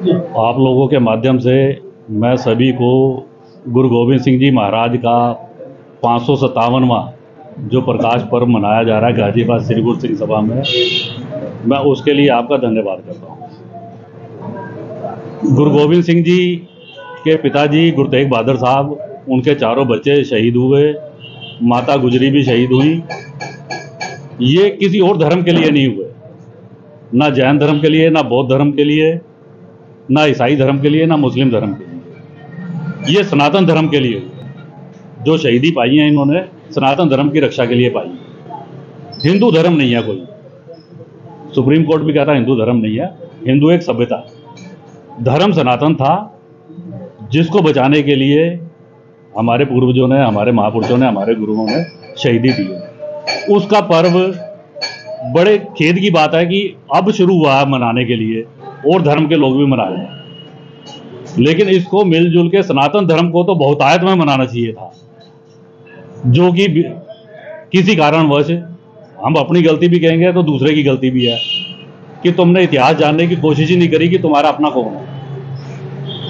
आप लोगों के माध्यम से मैं सभी को गुरु गोविंद सिंह जी महाराज का 557वां जो प्रकाश पर्व मनाया जा रहा है गाजीपुर श्री गुरु सिंह सभा में, मैं उसके लिए आपका धन्यवाद करता हूँ। गुरु गोविंद सिंह जी के पिताजी गुरु तेग बहादुर साहब, उनके चारों बच्चे शहीद हुए, माता गुजरी भी शहीद हुई। ये किसी और धर्म के लिए नहीं हुए, ना जैन धर्म के लिए, ना बौद्ध धर्म के लिए, ना ईसाई धर्म के लिए, ना मुस्लिम धर्म के लिए। ये सनातन धर्म के लिए हुए। जो शहीदी पाई है इन्होंने सनातन धर्म की रक्षा के लिए पाई। हिंदू धर्म नहीं है कोई, सुप्रीम कोर्ट भी कहता है हिंदू धर्म नहीं है। हिंदू एक सभ्यता, धर्म सनातन था, जिसको बचाने के लिए हमारे पूर्वजों ने, हमारे महापुरुषों ने, हमारे गुरुओं ने शहीदी दी है। उसका पर्व बड़े खेद की बात है कि अब शुरू हुआ है मनाने के लिए, और धर्म के लोग भी मना रहे हैं, लेकिन इसको मिलजुल के सनातन धर्म को तो बहुतायत में मनाना चाहिए था, जो कि किसी कारणवश, हम अपनी गलती भी कहेंगे तो दूसरे की गलती भी है कि तुमने इतिहास जानने की कोशिश ही नहीं करी कि तुम्हारा अपना कौन है।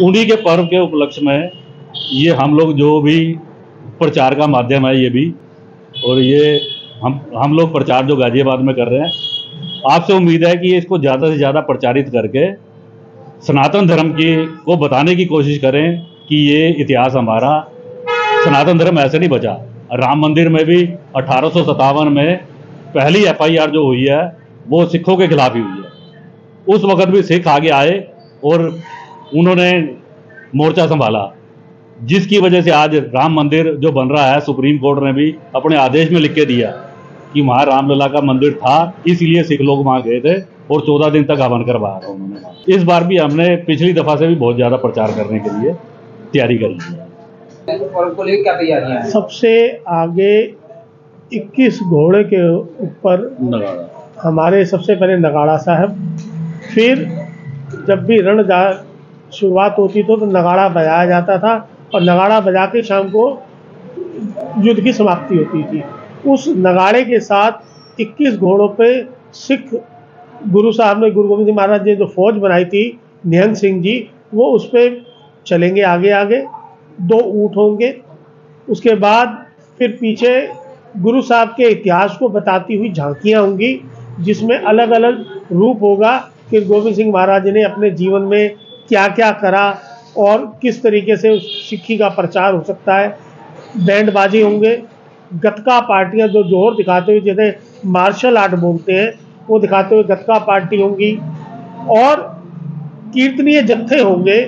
उन्हीं के पर्व के उपलक्ष्य में ये हम लोग जो भी प्रचार का माध्यम है, ये भी, और ये हम लोग प्रचार जो गाजियाबाद में कर रहे हैं, आपसे उम्मीद है कि इसको ज़्यादा से ज़्यादा प्रचारित करके सनातन धर्म को बताने की कोशिश करें कि ये इतिहास हमारा, सनातन धर्म ऐसे नहीं बचा। राम मंदिर में भी 1857 में पहली FIR जो हुई है वो सिखों के खिलाफ ही हुई है। उस वक़्त भी सिख आगे आए और उन्होंने मोर्चा संभाला, जिसकी वजह से आज राम मंदिर जो बन रहा है, सुप्रीम कोर्ट ने भी अपने आदेश में लिख के दिया कि वहाँ रामलला का मंदिर था, इसलिए सिख लोग वहाँ गए थे और 14 दिन तक हवन करवाया था उन्होंने। इस बार भी हमने पिछली दफ़ा से भी बहुत ज़्यादा प्रचार करने के लिए तैयारी करी है। सबसे आगे 21 घोड़े के ऊपर हमारे सबसे पहले नगाड़ा साहब, फिर जब भी रण शुरुआत होती तो नगाड़ा बजाया जाता था और नगाड़ा बजा के शाम को युद्ध की समाप्ति होती थी। उस नगाड़े के साथ 21 घोड़ों पे सिख गुरु साहब ने, गुरु गोविंद सिंह महाराज ने जो फौज बनाई थी, निहंग सिंह जी, वो उस पर चलेंगे आगे आगे। 2 ऊँट होंगे। उसके बाद फिर पीछे गुरु साहब के इतिहास को बताती हुई झांकियाँ होंगी, जिसमें अलग अलग रूप होगा कि गोविंद सिंह महाराज ने अपने जीवन में क्या क्या करा और किस तरीके से उस सिक्खी का प्रचार हो सकता है। बैंडबाजी होंगे, गतका पार्टियां जो जोहर दिखाते हुए, जैसे मार्शल आर्ट बोलते हैं, वो दिखाते हुए गतका पार्टी होंगी, और कीर्तनीय जत्थे होंगे।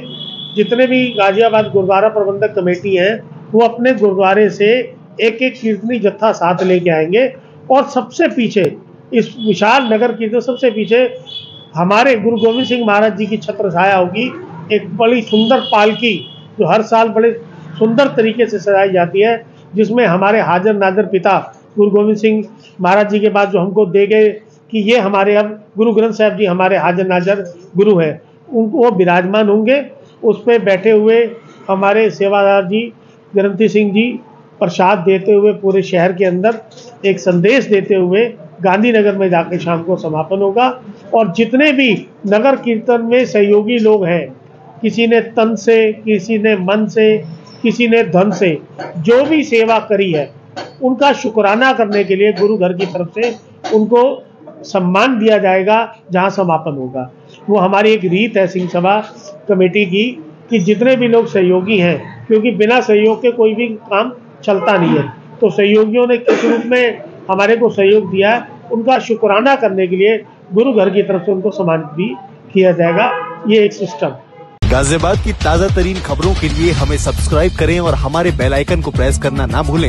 जितने भी गाजियाबाद गुरुद्वारा प्रबंधक कमेटी है, वो अपने गुरुद्वारे से एक एक कीर्तनी जत्था साथ लेके आएंगे। और सबसे पीछे, इस विशाल नगर कीर्तन सबसे पीछे हमारे गुरु गोविंद सिंह महाराज जी की छत्र छाया होगी। एक बड़ी सुंदर पालकी जो हर साल बड़े सुंदर तरीके से सजाई जाती है, जिसमें हमारे हाजर नाजर पिता गुरु गोविंद सिंह महाराज जी के बाद जो हमको दे गए कि ये हमारे अब गुरु ग्रंथ साहब जी हमारे हाजर नाजर गुरु हैं, उनको वो विराजमान होंगे। उस पर बैठे हुए हमारे सेवादार जी ग्रंथी सिंह जी प्रसाद देते हुए पूरे शहर के अंदर एक संदेश देते हुए गांधीनगर में जाके शाम को समापन होगा। और जितने भी नगर कीर्तन में सहयोगी लोग हैं, किसी ने तन से, किसी ने मन से, किसी ने धन से, जो भी सेवा करी है, उनका शुक्राना करने के लिए गुरु घर की तरफ से उनको सम्मान दिया जाएगा जहां समापन होगा। वो हमारी एक रीत है सिंह सभा कमेटी की कि जितने भी लोग सहयोगी हैं, क्योंकि बिना सहयोग के कोई भी काम चलता नहीं है, तो सहयोगियों ने किस रूप में हमारे को सहयोग दिया है, उनका शुक्राना करने के लिए गुरु घर की तरफ से उनको सम्मानित भी किया जाएगा। ये एक सिस्टम। गाजियाबाद की ताजा तरीन खबरों के लिए हमें सब्सक्राइब करें और हमारे बेल आइकन को प्रेस करना ना भूलें।